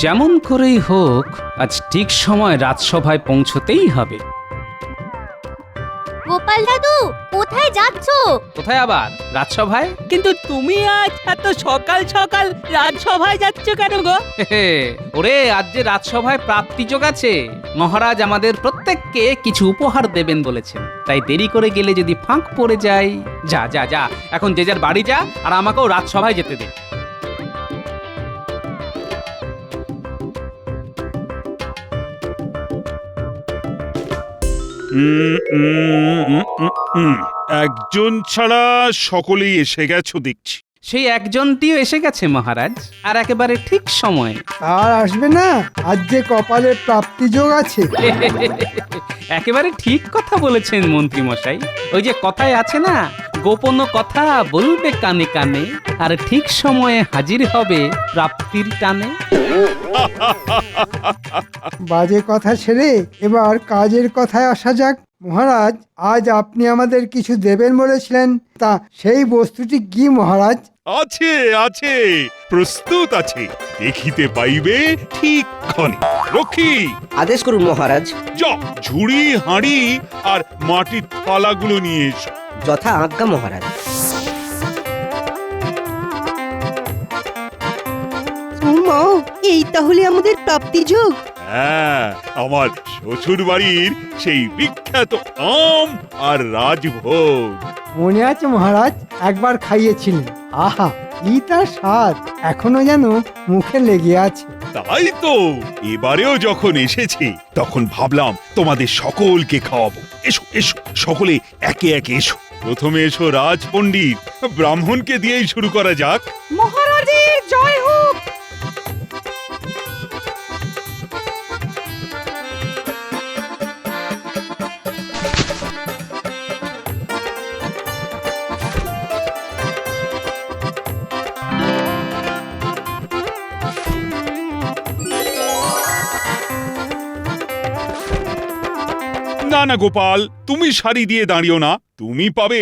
যেমন করেই হোক আজ ঠিক সময় রাজসভায় পৌঁছতেই হবে। গোপাল দাদু, কোথায় যাচ্ছো? কোথায় আবার? রাজসভায়। কিন্তু তুমি আজ এত সকাল সকাল রাজসভায় যাচ্ছ কেন গো? ওরে, আজ যে রাজসভায় প্রাপ্তিযোগ আছে, মহারাজ আমাদের প্রত্যেককে কিছু উপহার দেবেন বলেছেন, তাই দেরি করে গেলে যদি ফাঁক পড়ে যায়। যা যা যা, এখন যে যার বাড়ি যা, আর আমাকেও রাজসভায় যেতে দে। একজন ছাড়া সকলেই এসে গেছো দেখছি। সেই একজনটিও এসে গেছে মহারাজ, আর একেবারে ঠিক সময়। আর আসবে না, আজ যে কপালে প্রাপ্তিযোগ আছে। একেবারে ঠিক কথা বলেছেন মন্ত্রী মশাই। ওই যে কথায় আছে না, গোপন কথা বলবে কানে কানে, আর ঠিক সময়ে হাজির হবে প্রাপ্তির টানে। বাজে কথা ছেড়ে এবার কাজের কথায় আসা যাক। মহারাজ, আজ আপনি আমাদের কিছু দেবেন বলেছিলেন, তা সেই বস্তুটি কি মহারাজ? আছে আছে, প্রস্তুত আছে, দেখিতে পাইবে ঠিক ক্ষণে। রক্ষী, আদেশ করুন মহারাজ। যাও ঝুড়ি হাঁড়ি আর মাটির থালাগুলো নিয়ে এসো। যথা আজ্ঞা মহারাজ। এই তাহলে আমাদের প্রাপ্তিযোগ। হ্যাঁ, আমার শ্বশুর বাড়ির সেই বিখ্যাত আম আর রাজভোগ। মনে আছে মহারাজ, একবার খাইয়েছিলেন। আহা, কি তার স্বাদ এখনো যেন মুখে লেগে আছে। তাই তো, এবারেও যখন এসেছে তখন ভাবলাম তোমাদের সকলকে খাওয়াবো। এসো এসো, সকলে একে একে এসো। প্রথমে এসো রাজ পণ্ডিত, ব্রাহ্মণকে দিয়েই শুরু করা যাক। মহারাজের জয় হোক। না না গোপাল, তুমি সারি দিয়ে দাঁড়িও না, তুমি পাবে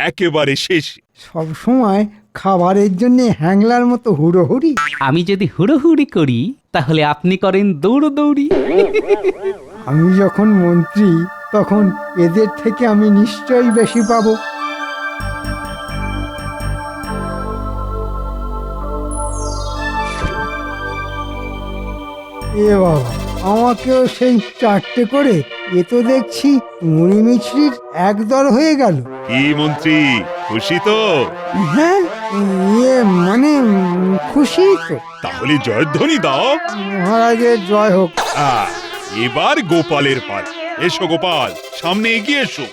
একেবারে শেষ। সব সময় খাবারের জন্য হ্যাংলার মতো হুড়োহুড়ি। আমি যদি হুড়োহুড়ি করি, তাহলে আপনি করেন দৌড়দৌড়ি। আমি যখন মন্ত্রী, তখন এদের থেকে আমি নিশ্চয়ই বেশি পাবো। এ বাবা, আমাকেও সেই চারটে করে। এ তো দেখছি মুড়ি মিছরির একদর হয়ে গেল। কি মন্ত্রী, খুশি তো? হ্যাঁ, ইয়ে মানে খুশি তো। তাহলে জয়ধ্বনি দাও। মহারাজের জয় হোক। এবার গোপালের পাল। এসো গোপাল, সামনে এগিয়ে এসো।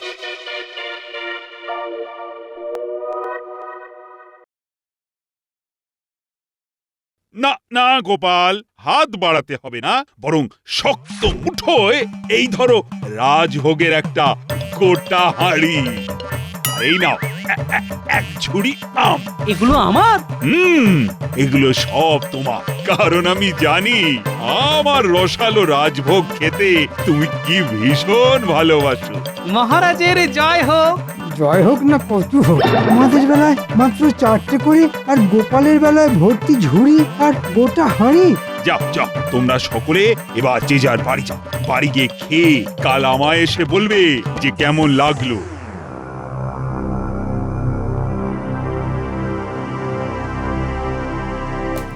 না না গোপাল, হাত বাড়াতে হবে না, বরং শক্ত মুঠোয় এই ধরো রাজভোগের একটা গোটা হাঁড়ি। আর এই নাও এক ঝুড়ি আম। এগুলো আমার? এগুলো সব তোমার, কারণ আমি জানি আমার রসালো রাজভোগ খেতে তুমি কি ভীষণ ভালোবাসো। মহারাজের জয় হোক। জয় হোক না কচু হোক, আমাদের বেলায় মাত্র চারটে করে, আর গোপালের বেলায় ভর্তি ঝুড়ি আর গোটা হাঁড়ি। যাও যাও, তোমরা সকলে এবার যে যার বাড়ি যাও। বাড়ি গিয়ে খেয়ে কাল আমায় এসে বলবে যে কেমন লাগলো।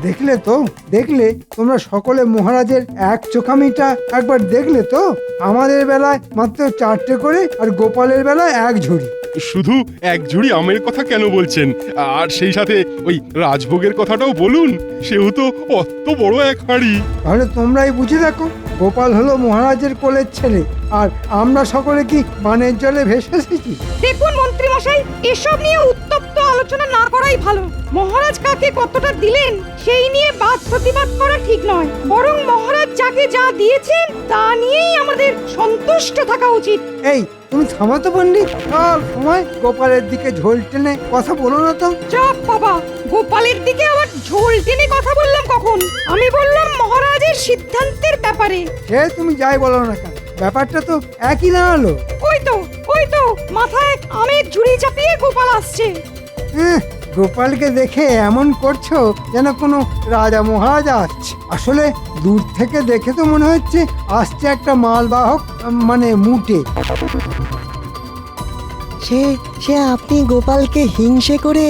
দেখলে তো, দেখলে তোমরা সকলে মহারাজের এক চোখামিটা একবার দেখলে তো? আমাদের বেলায় মাত্র চারটে করে, আর গোপালের বেলায় এক ঝুড়ি। শুধু এক ঝুড়ি আমের কথা কেন বলছেন? আর সেই সাথে ওই রাজভোগের কথাটাও বলুন, সেও তো অত বড় এক হাঁড়ি। তাহলে তোমরাই বুঝে দেখো, গোপাল হলো মহারাজের কোলের ছেলে, আর আমরা সকলে কি বানের জলে ভেসে এসেছি? দেখুন মন্ত্রী মশাই, এসব নিয়ে উত্তপ্ত আলোচনা না করাই ভালো। মহারাজ কাকে কতটা দিলেন সেই নিয়ে বাদ প্রতিবাদ করা ঠিক নয়, বরং মহারাজ যাকে যা দিয়েছেন তা নিয়েই আমাদের সন্তুষ্ট থাকা উচিত। এই, তুমি থামাতো পণ্ডিত, সব সময় গোপালের দিকে ঝোল টেনে কথা বলো না তো। চাপ বাবা, গোপালের দিকে আবার ঝোল টেনে কথা বললাম কখন? আমি বললাম মহারাজের সিদ্ধান্তের ব্যাপারে। সে তুমি যাই বলো না কেন, ব্যাপারটা তো একই দাঁড়ালো। ওই তো মাথায় আমের ঝুড়ি চাপিয়ে গোপাল আসছে। গোপালকে দেখে এমন করছো যেন কোনো রাজা মহারাজা আসছে। আসলে দূর থেকে দেখে তো মনে হচ্ছে আসছে একটা মালবাহক, মানে মুটে। সে সে আপনি গোপালকে হিংসে করে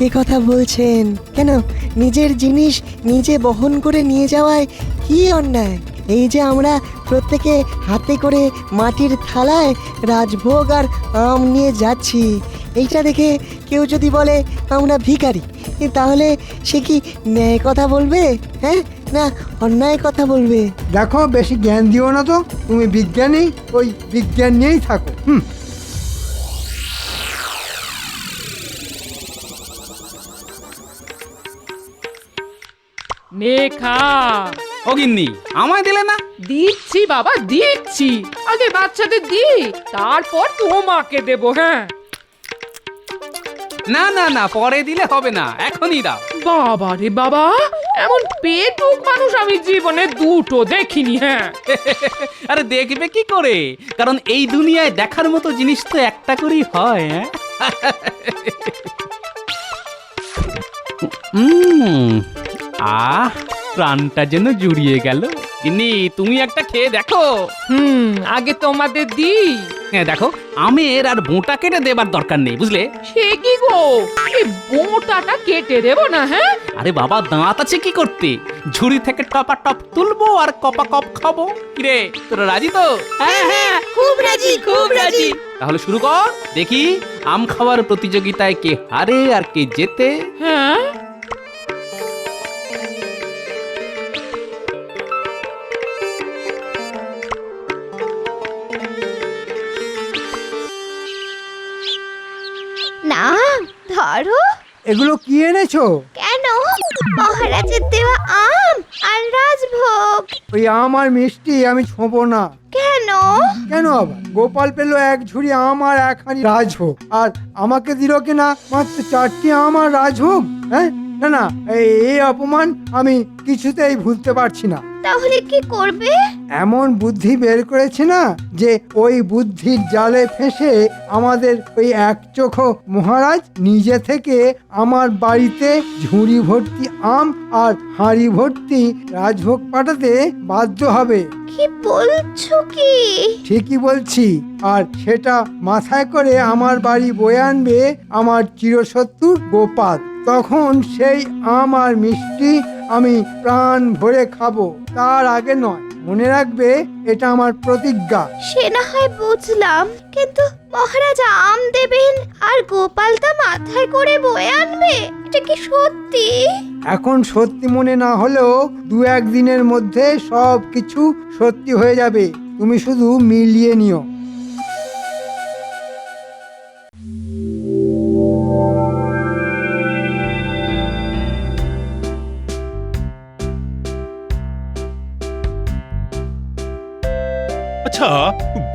এ কথা বলছেন কেন? নিজের জিনিস নিজে বহন করে নিয়ে যাওয়ায় কি অন্যায়? এই যে আমরা প্রত্যেকে হাতে করে মাটির থালায় রাজভোগ আর আম নিয়ে যাচ্ছি, এইটা দেখে কেউ যদি বলে আমরা ভিখারি, তাহলে সে কি ন্যায় কথা বলবে, হ্যাঁ, না অন্যায় কথা বলবে? দেখো, বেশি জ্ঞান দিও না তো। তুমি বিজ্ঞানী, ওই বিজ্ঞান নিয়েই থাকো। নেখা ও গিন্নি, আমায় দিলে না? দিচ্ছি বাবা দিচ্ছি, আগে বাচ্চাদের দি, তারপর তোমাকে দেবো। হ্যাঁ না না না, পরে দিলে হবে না, এখনই দাও। বাবা রে বাবা, এমন পেটুক মানুষ আমি জীবনে দুটো দেখিনি। হ্যাঁ আরে দেখবে কি করে, কারণ এই দুনিয়ায় দেখার মতো জিনিস তো একটা করেই হয়। আহ, প্রাণটা যেন জুড়িয়ে গেল। গিন্নি, তুমি একটা খেয়ে দেখো। আগে তোমাদের দি। হ্যাঁ দেখো, আমের আর বোঁটা কেটে দেবার দরকার নেই, বুঝলে? সে কি গো, এই বোঁটাটা কেটে দেবো না? হ্যাঁ আরে বাবা, দাঁত আছে কি করতে? ঝুড়ি থেকে টপা টপ তুলবো আর কপা কপ খাবো। কিরে, তোরা রাজি তো? হ্যাঁ হ্যাঁ, খুব রাজি, খুব রাজি। তাহলে শুরু কর, দেখি আম খাওয়ার প্রতিযোগিতায় কে হারে আর কে জেতে। হ্যাঁ না, ধরো। এগুলো কি এনেছো? কেন? মহারাজের দেওয়া আম আর রাজভোগ। ওই আম আর মিষ্টি আমি ছোঁবো না। কেন? কেন আবার? গোপাল পেলো এক ঝুড়ি আম আর এক হাঁড়ি রাজভোগ, আর আমাকে দিল কিনা মাত্র 4টি আম আর রাজভোগ। হ্যাঁ, না না, এই অপমান আমি কিছুতেই ভুলতে পারছি না। তাহলে কি করবে? এমন বুদ্ধি বের করেছে না, যে ওই বুদ্ধির জালে ফেঁসে আমাদের ওই একচোখো মহারাজ নিজে থেকে আমার বাড়িতে ঝুড়ি ভর্তি আম আর হাঁড়ি ভর্তি রাজভোগ পাঠাতে বাধ্য হবে। কি বলছো কি? ঠিকই বলছি। আর সেটা মাথায় করে আমার বাড়ি বয়ে আনবে আমার চিরশত্রু গোপাল। তখন সেই আম আর মিষ্টি আমি প্রাণ ভরে খাবো, তার আগে নয়। মনে রাখবে, এটা আমার প্রতিজ্ঞা। সে না হয় বুঝলাম, কিন্তু মহারাজ আম দেবেন আর গোপাল তা মাথায় করে বয়ে আনবে, এটা কি সত্যি? এখন সত্যি মনে না হলেও 2-1 দিনের মধ্যে সব কিছু সত্যি হয়ে যাবে। তুমি শুধু মিলিয়ে নিও। আচ্ছা,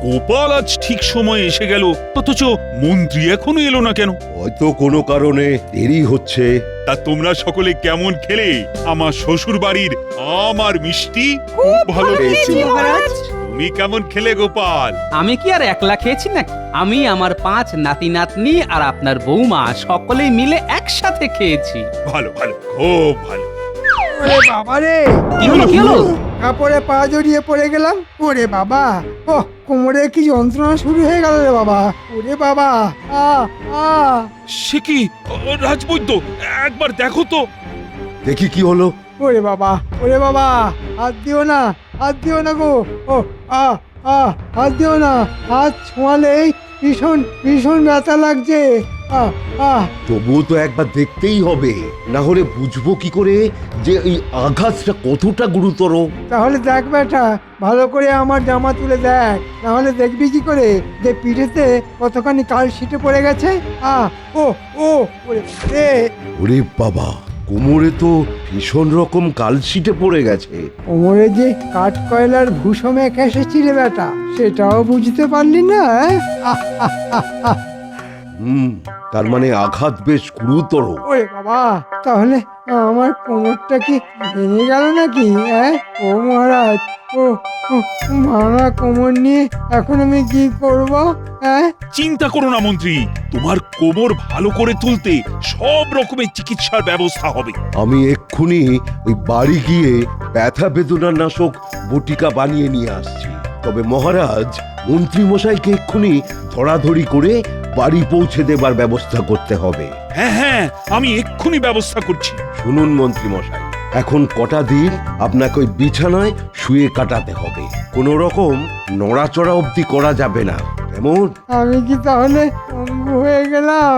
গোপাল আজ ঠিক সময়ে এসে গেল, অথচ মন্ত্রী এখনো এলো না কেন? হয়তো কোনো কারণে দেরি হচ্ছে। তা তোমরা সকলে কেমন খেলে আমার শ্বশুর বাড়ির আম আর মিষ্টি? খুব ভালো খেয়েছি মহারাজ। তুমি কেমন খেলে গোপাল? আমি কি আর একলা খেয়েছি নাকি? আমি, আমার 5 নাতি নাতনি আর আপনার বৌমা সকলেই মিলে একসাথে খেয়েছি। ভালো ভালো, খুব ভালো। ওরে বাবা রে! কি হলো, কি হলো? কাপড়ে পা জড়িয়ে পড়ে গেলাম। ওরে বাবা, ও কোমরে কি যন্ত্রণা শুরু হয়ে গেল রে বাবা। ওরে বাবা, আ আ সে কি রাজবৈদ্য, একবার দেখো তো। দেখি কি হলো। ওরে বাবা, ওরে বাবা, হাত দিও না, হাত দিও না গো। ও আ আ হাত দিও না, হাত ছোঁয়ালেই ভীষণ ভীষণ ব্যথা লাগছে। আ আ তবুও তো একবার দেখতেই হবে, না হলে বুঝবো কি করে যে এই আঘাতটা কতটা গুরুতর। তাহলে দেখ বেটা, ভালো করে আমার জামা তুলে দেখ, না হলে দেখবি কি করে যে পিঠেতে কতখানি কাল শিটে পড়ে গেছে। আ ও ও ওরে রে! ওরে বাবা, কোমরে তো ভীষণ রকম কালশিটে পড়ে গেছে। কোমরে যে কাঠ কয়লার ভূষো মেখে এসেছি রে বেটা, সেটাও বুঝতে পারলি না? আহ, আহ, আহ, আহ। তার মানে আঘাত বেশ গুরুতর। ওরে বাবা, তাহলে আমার কোমরটা কি ভেঙে গেল নাকি? ও মহারাজ, ও ও, ভাঙা কোমর নিয়ে এখন আমি কি করব? চিন্তা করো না মন্ত্রী, তোমার কোমর ভালো করে তুলতে সব রকমের চিকিৎসার ব্যবস্থা হবে। আমি এক্ষুনি ওই বাড়ি গিয়ে ব্যথা বেদনার নাশক বটিকা বানিয়ে নিয়ে আসছি। তবে মহারাজ, মন্ত্রী মশাইকে এক্ষুনি ধরাধরি করে বাড়ি পৌঁছে দেবার ব্যবস্থা করতে হবে। হ্যাঁ হ্যাঁ, আমি এক্ষুনি ব্যবস্থা করছি। শুনুন মন্ত্রী মশাই, এখন কটা দিন আপনাকে ওই বিছানায় শুয়ে কাটাতে হবে। কোনো রকম নড়াচড়া অবধি করা যাবে না, কেমন? আমি কি তাহলে পঙ্গু হয়ে গেলাম?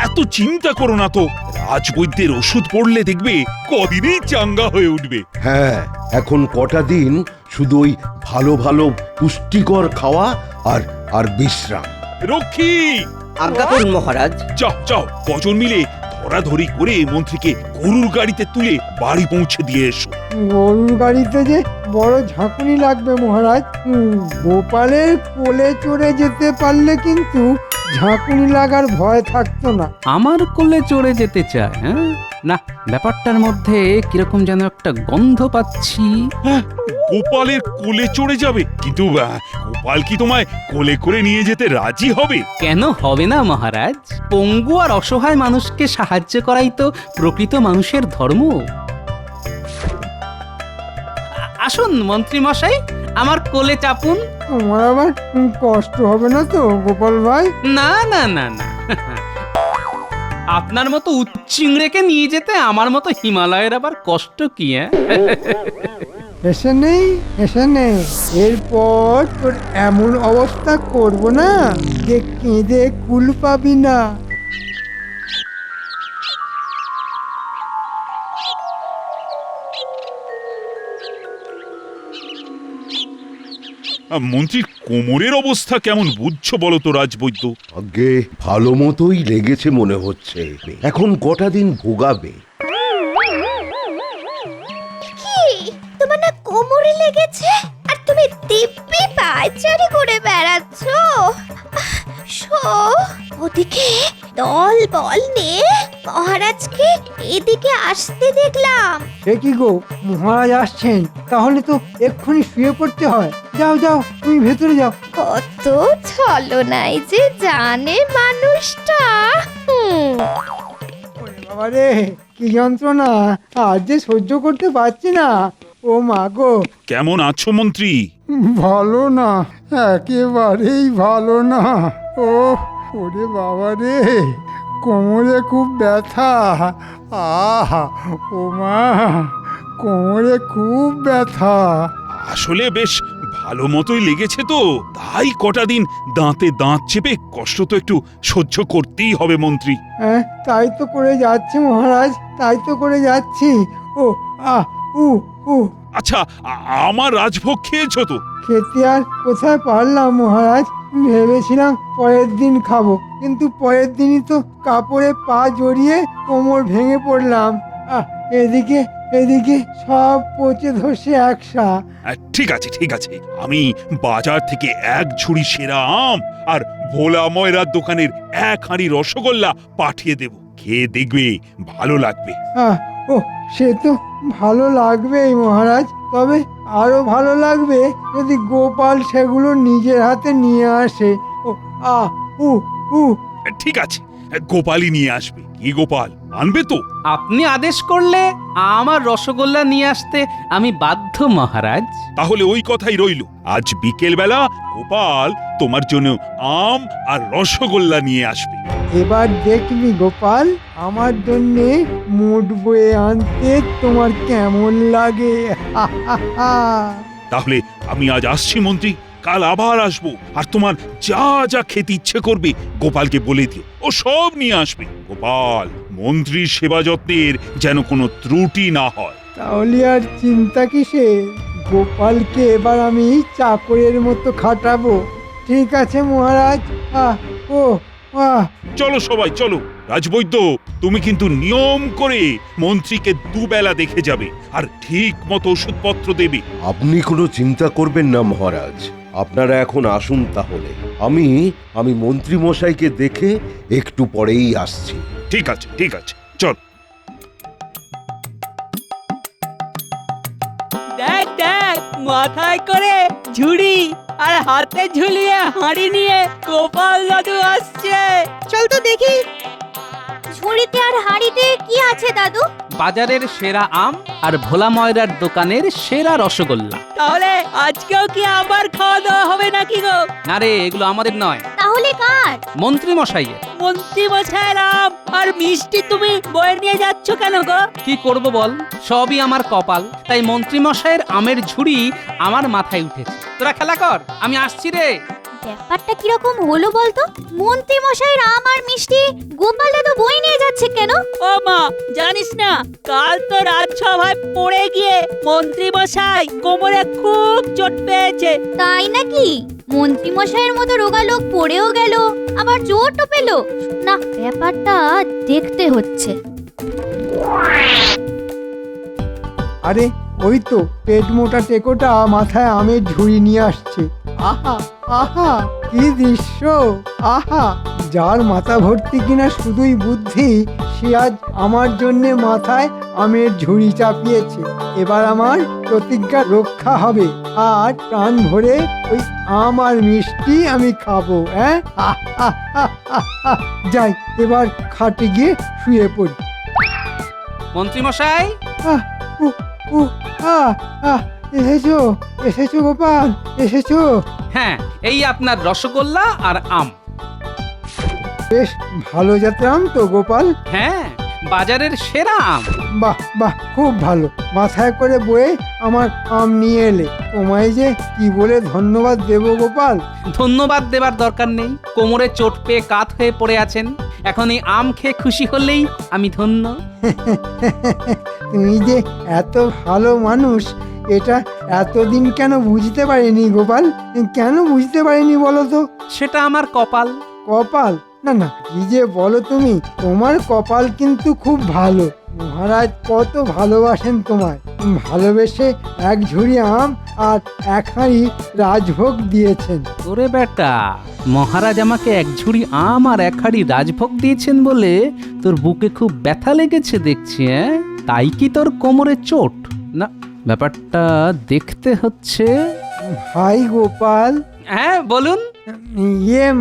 এত চিন্তা করো না তো, রাজবৈদ্যের ওষুধ পড়লে দেখবে কদিনেই চাঙ্গা হয়ে উঠবে। হ্যাঁ, এখন কটা দিন শুধু ওই ভালো ভালো পুষ্টিকর খাওয়া আর আর বিশ্রাম। রক্ষী, আজ্ঞা করুন মহারাজ। যাও যাও, কজন মিলে ধরাধরি করে মন্ত্রীকে গরুর গাড়িতে তুলে বাড়ি পৌঁছে দিয়ে এসো। গরুর গাড়িতে যে বড় ঝাঁকুনি লাগবে মহারাজ। গোপালের কোলে চড়ে যেতে পারলে কিন্তু ঝাঁকুনি লাগার ভয় থাকতো না। আমার কোলে চড়ে যেতে চায়? হ্যাঁ, না, ব্যাপারটার মধ্যে কিরকম যেন একটা গন্ধ পাচ্ছি। গোপালের কোলে চড়ে যাবে? কিন্তু গোপাল কি তোমায় কোলে করে নিয়ে যেতে রাজি হবে? কেন হবে না মহারাজ? পঙ্গু আর অসহায় মানুষকে সাহায্য করাই তো প্রকৃত মানুষের ধর্ম। আসুন মন্ত্রী মশাই, আমার কোলে চাপুন। তোমার আবার কষ্ট হবে না তো গোপাল ভাই? না না না না, আপনার মতো উচ্চিংড়েকে নিয়ে যেতে আমার মতো হিমালয়ের আবার কষ্ট কি? এসে নেই, এসে নেই। এরপর তোর এমন অবস্থা করব না যে কেঁদে কুল পাবি না। মন্ত্রীর কোমরের অবস্থা কেমন বুঝছো বলো তো রাজবৈদ্য? আগে ভালো মতোই লেগেছে মনে হচ্ছে। এখন কটা দিন ভোগাবে। কি তোমার না কোমরে লেগেছে আর তুমি দিব্যি পায়চারি করে বেড়াচ্ছ? ওদিকে দল বল নিয়ে মহারাজকে এদিকে আসতে দেখলাম। সে কি গো, মহারাজ আসছেন? তাহলে তো এক্ষুনি শুয়ে পড়তে হয়। যাও যাও, তুমি ভেতরে যাও। কত ছলনায় যে জানে মানুষটা। ওরে বাবা রে, কি যন্ত্রণা! আর যে সহ্য করতে পারছি না। ও মা গো! কেমন আছো মন্ত্রী? ভালো না, একেবারেই ভালো না। ও ওরে বাবা রে, কোমরে খুব ব্যথা। আহা, ও মা, কোমরে খুব ব্যথা। আসলে বেশ ভালো মতোই লেগেছে তো, তাই কটা দিন দাঁতে দাঁত চেপে কষ্ট তো একটু সহ্য করতেই হবে মন্ত্রী। তাই তো করে যাচ্ছি মহারাজ, তাই তো করে যাচ্ছি। ও আহ উ উ আচ্ছা, আমার রাজভোগ খেয়েছো তো? খেতে আর কোথায় পারলাম মহারাজ। ভেবেছিলাম পরের দিন খাবো, কিন্তু পরের দিনই তো কাপড়ে পা জড়িয়ে কোমর ভেঙে পড়লাম। এদিকে এদিকে সব পচে ধসে একসা। ঠিক আছে ঠিক আছে, আমি বাজার থেকে এক ঝুড়ি সেরা আম আর ভোলা ময়রার দোকানের এক হাঁড়ি রসগোল্লা পাঠিয়ে দেব, খেয়ে দেখবে ভালো লাগবে। ও সে তো ভালো লাগবেই মহারাজ, তবে আরো ভালো লাগবে যদি গোপাল সেগুলো নিজের হাতে নিয়ে আসে। ও উ উ ঠিক আছে, গোপালই নিয়ে আসবে। কি গোপাল আনবে তো? আপনি আদেশ করলে আমার রসগোল্লা নিয়ে আসতে আমি বাধ্য মহারাজ। তাহলে ওই কথাই রইলো, আজ বিকেল বেলা গোপাল তোমার জন্য আম আর রসগোল্লা নিয়ে আসবে। এবার দেখবি গোপাল, আমার জন্য মুঠ বয়ে আনতে তোমার কেমন লাগে। তাহলে আমি আজ আসছি মন্ত্রী, কাল আবার আসবো, আর তোমার যা যা খেতে ইচ্ছে করবে গোপালকে বলে দিও, ও সব নিয়ে আসবে। গোপাল, মন্ত্রীর সেবা যত্নের যেন কোনো ত্রুটি না হয়। তাহলে আর চিন্তা কিসে? গোপালকে এবার আমি চাকরের মতো খাটাবো। ঠিক আছে মহারাজ। ও চলো সবাই চলো। রাজবৈদ্য, তুমি কিন্তু নিয়ম করে মন্ত্রীকে দুবেলা দেখে যাবে আর ঠিক মতো ওষুধপত্র দেবে। আপনি কোনো চিন্তা করবেন না মহারাজ, আপনারা এখন আসুন তাহলে। আমি মন্ত্রী মশাইকে দেখে একটু পরেই আসছি। ঠিক আছে চল। দেখ দেখ, মাথায় করে ঝুড়ি আর হাতে ঝুলিয়ে হাঁড়ি নিয়ে গোপাল দাদু আসছে। চল তো দেখি। ঝুড়িতে আর হাঁড়িতে কি আছে দাদু? বাজারের সেরা আম আর ভোলা ময়রার দোকানের সেরা রসগোল্লা। তাহলে আজকেও কি আবার খাওয়া দাওয়া হবে নাকি গো? না রে, এগুলো আমাদের নয়, তাহলে কার? মন্ত্রী মশাইয়ের। মন্ত্রী মশাইয়ের আম আর মিষ্টি তুমি বয়ে নিয়ে যাচ্ছ কেন গো? কি করব বল, সবই আমার কপাল। তাই মন্ত্রী মশাইয়ের আমের ঝুড়ি আমার মাথায় উঠেছে। তোরা খেলা কর, আমি আসছি রে। ব্যাপারটা কিরকম হলো বলতো? মন্ত্রী মশাইয়ের আম আর মিষ্টি গোপাল দাদু বই নিয়ে যাচ্ছে কেন? ও মা, জানিস না কাল তো রাজসভায় পড়ে গিয়ে মন্ত্রী মশাই কোমরে খুব চোট পেয়েছে। তাই নাকি? মন্ত্রী মশাইয়ের মতো রোগা লোক পড়েও গেল, আবার চোটও পেল। না, ব্যাপারটা দেখতে হচ্ছে। আরে ওই তো পেট মোটা টেকোটা মাথায় আমের ঝুড়ি নিয়ে আসছে। আহা আহা, কি দৃশ্য! আহা, যার মাথা ভর্তি কিনা শুধুই বুদ্ধি, সে আজ আমার জন্যে মাথায় আমের ঝুড়ি চাপিয়েছে। এবার আমার প্রতিজ্ঞা রক্ষা হবে, আর প্রাণ ভরে ওই আম আর মিষ্টি আমি খাবো। হ্যাঁ, যাই এবার খাটে গিয়ে শুয়ে পড়ি। মন্ত্রী মশাই, আহ, উহ, উহ, আহ, আহ, এসেছো গোপাল, এসেছো। হ্যাঁ, এই আপনার রসগোল্লা আর আম। বেশ ভালো জাতের আম তো গোপাল? হ্যাঁ, বাজারের সেরা আম। বাহ বাহ, খুব ভালো। মাথায় করে বয়ে আমার আম নিয়ে এলে। তোমায় যে কি বলে ধন্যবাদ দেব গোপাল। ধন্যবাদ দেবার দরকার নেই, কোমরে চোট পেয়ে কাত হয়ে পড়ে আছেন। এখন এই আম খেয়ে খুশি হলেই আমি ধন্য। তুমি যে এত ভালো মানুষ, এটা এতদিন কেন বুঝতে পারিনি গোপাল? কেন বুঝতে পারিনি বলো তো? সেটা আমার কপাল। কপাল? না না, কি যে বলো তুমি, তোমার কপাল কিন্তু খুব ভালো। মহারাজ কত ভালোবাসেন তোমায়। ভালোবেসে এক ঝুড়ি আম আর এক হাঁড়ি রাজভোগ দিয়েছেন। ওরে বেটা, মহারাজ আমাকে এক ঝুড়ি আম আর এক হাঁড়ি রাজভোগ দিয়েছেন বলে তোর বুকে খুব ব্যথা লেগেছে দেখছি। তাই কি তোর কোমরে চোট? না, ব্যাপারটা দেখতে হচ্ছে। ভাই গোপাল, হ্যাঁ বলুন।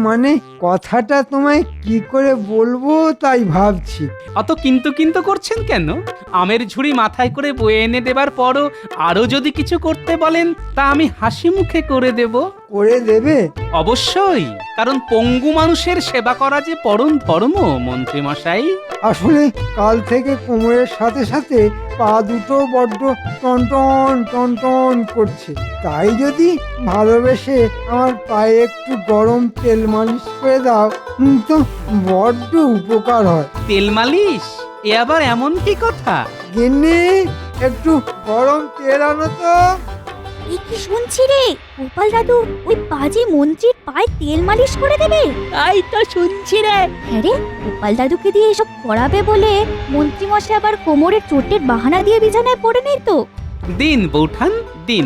মানে কথাটা তোমায় কি করে বলবো তাই ভাবছি। অত কিন্তু কিন্তু করছেন কেন? আমের ঝুড়ি মাথায় করে বয়ে এনে দেবার পরও আরো যদি কিছু করতে বলেন তা আমি হাসি মুখে করে দেব। করে দেবে? অবশ্যই, কারণ পঙ্গু মানুষের সেবা করা যে পরম ধর্ম মন্ত্রী মশাই। আসলে কাল থেকে কোমরের সাথে সাথে পা দুটো বড্ড টনটন টনটন করছে। তাই যদি ভালোবেসে আমার পায়ে একটু গরম তেল মালিশ করে দাও তো বড্ড উপকার হয়। তেল মালিশ? এ আবার এমন কি কথা? গিন্নি, একটু গরম তেল আনো তো। এই কি শুনছি রে, গোপাল দাদু ওই পাজি মন্ত্রীর পায়ে তেল মালিশ করে দেবে? তাই তো শুনছি রে। হ্যাঁ রে, গোপাল দাদুকে দিয়ে এসব করাবে বলে মন্ত্রী মশাই আবার কোমরে চোটের বাহানা দিয়ে বিছানায় পড়ে নেই তো? দিন বৌঠান দিন।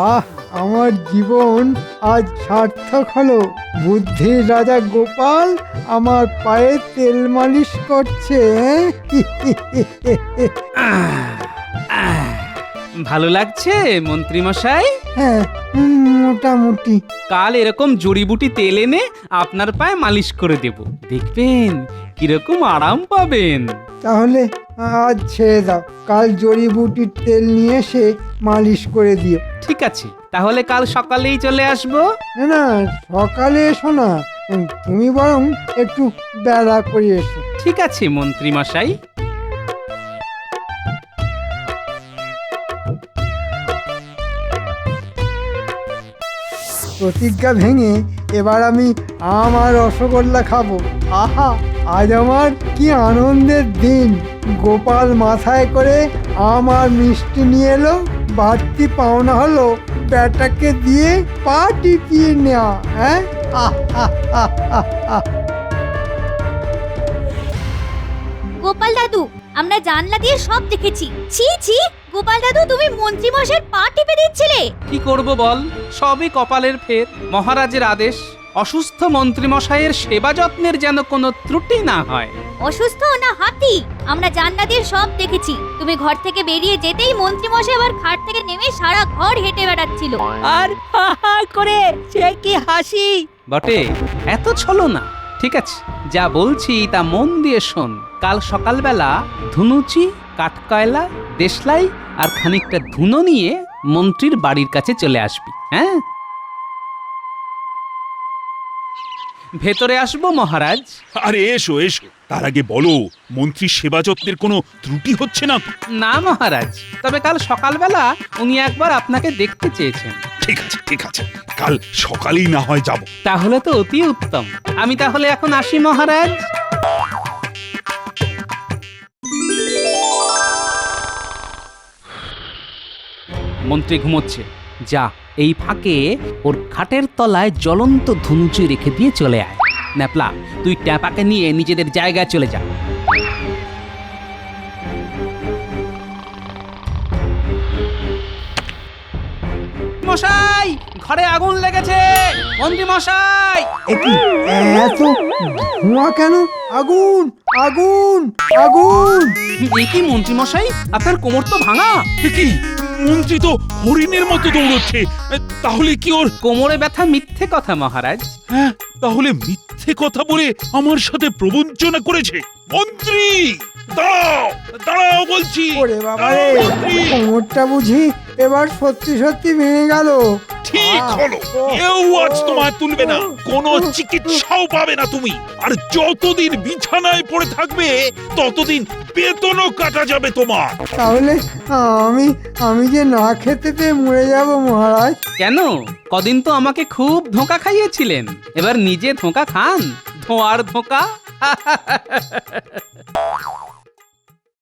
আহ, আমার জীবন আজ সার্থক হলো। বুদ্ধির রাজা গোপাল আমার পায়ে তেল মালিশ করছে। ভালো লাগছে মন্ত্রী মশাই? হ্যাঁ, মোটামুটি। কাল এরকম জড়িবুটি তেল এনে আপনার পায়ে মালিশ করে দেব, দেখবেন কিরকম আরাম পাবেন। তাহলে আজ ছেড়ে দাও, কাল জড়িবুটির তেল নিয়ে এসে মালিশ করে দিও। ঠিক আছে, তাহলে কাল সকালেই চলে আসবো। না না, সকালে এসো না, তুমি বরং একটু বেলা করে এসো। ঠিক আছে মন্ত্রী মশাই। প্রতিজ্ঞা ভেঙে এবার আমি আম আর রসগোল্লা খাবো। আহা, আজ আমার কি আনন্দের দিন। গোপাল মাথায় করে আম আর মিষ্টি নিয়ে এলো, বাড়তি পাওনা হলো ব্যাটাকে দিয়ে পা টিপিয়ে নেওয়া। হ্যাঁ, গোপাল দাদু, আমরা জানলা দিয়ে সব দেখেছি। ছি ছি, গোপাল দাদু তুমি মন্ত্রী মশাইয়ের পা টিপে দিচ্ছিলে? কি করব বল, সবই কপালের ফের। মহারাজের আদেশ, অসুস্থ মন্ত্রী মশাইয়ের সেবা যত্নের যেন কোনো ত্রুটি না হয়। অসুস্থ না হাতি? আমরা জান্নাতের সব দেখেছি। তুমি ঘর থেকে বেরিয়ে যেতেই মন্ত্রী মশাই আবার খাট থেকে নেমে সারা ঘর হেঁটে বেড়াচ্ছিল। আর হা হা করে সে কি হাসি! বটে, এত ছলো না। ঠিক আছে, যা বলছি তা মন দিয়ে শোন। কাল সকালবেলা ধুনুচি, কাঠকয়লা, দেশলাই আর খানিকটা ধুনো নিয়ে মন্ত্রীর বাড়ির কাছে চলে আসবি। হ্যাঁ, ভেতরে আসবো মহারাজ? আরে এসো এসো, তার আগে বলো মন্ত্রীর সেবা যত্নের কোনো ত্রুটি হচ্ছে না তো? না মহারাজ, তবে কাল সকালবেলা উনি একবার আপনাকে দেখতে চেয়েছেন। ঠিক আছে ঠিক আছে, কাল সকালেই না হয় যাব। তাহলে তো অতি উত্তম। আমি তাহলে এখন আসি মহারাজ। মন্ত্রী ঘুমোচ্ছে, যা এই ফাঁকে ওর খাটের তলায় জ্বলন্ত ধনুচি রেখে দিয়ে চলে আয়। ন্যাপলা, তুই ট্যাপাকে নিয়ে নিজেদের জায়গায় চলে যা। মশাই, ঘরে আগুন লেগেছে। মন্ত্রী মশাই! একি এত ধোঁয়া কেন? আগুন আগুন আগুন! এ কি মন্ত্রী মশাই, আপনার কোমর তো ভাঙা। এ কি, মন্ত্রী তো হরিণের মতো দৌড়চ্ছে। তাহলে কি ওর? কোমরে ব্যথা মিথ্যে কথা মহারাজ। হ্যাঁ, তাহলে মিথ্যে কথা বলে আমার সাথে প্রবঞ্চনা করেছে। মন্ত্রী দাঁড়াও, দাঁড়াও বলছি। ওরে বাবা রে, মন্ত্রী! কোমরটা বুঝি এবার সত্যি সত্যি ভেঙে গেল। ঠিক হলো, কেউ আজ তোমায় তুলবে না, কোনো চিকিৎসাও পাবে না তুমি। আর যতদিন বিছানায় পড়ে থাকবে ততদিন বেতনও কাটা যাবে তোমার। তাহলে আমি আমি যে না খেতে পেয়ে মরে যাব মহারাজ। কেন? কদিন তো আমাকে খুব ধোঁকা খাইয়েছিলেন, এবার নিজে ধোঁকা খান। ধোঁয়ার ধোঁকা।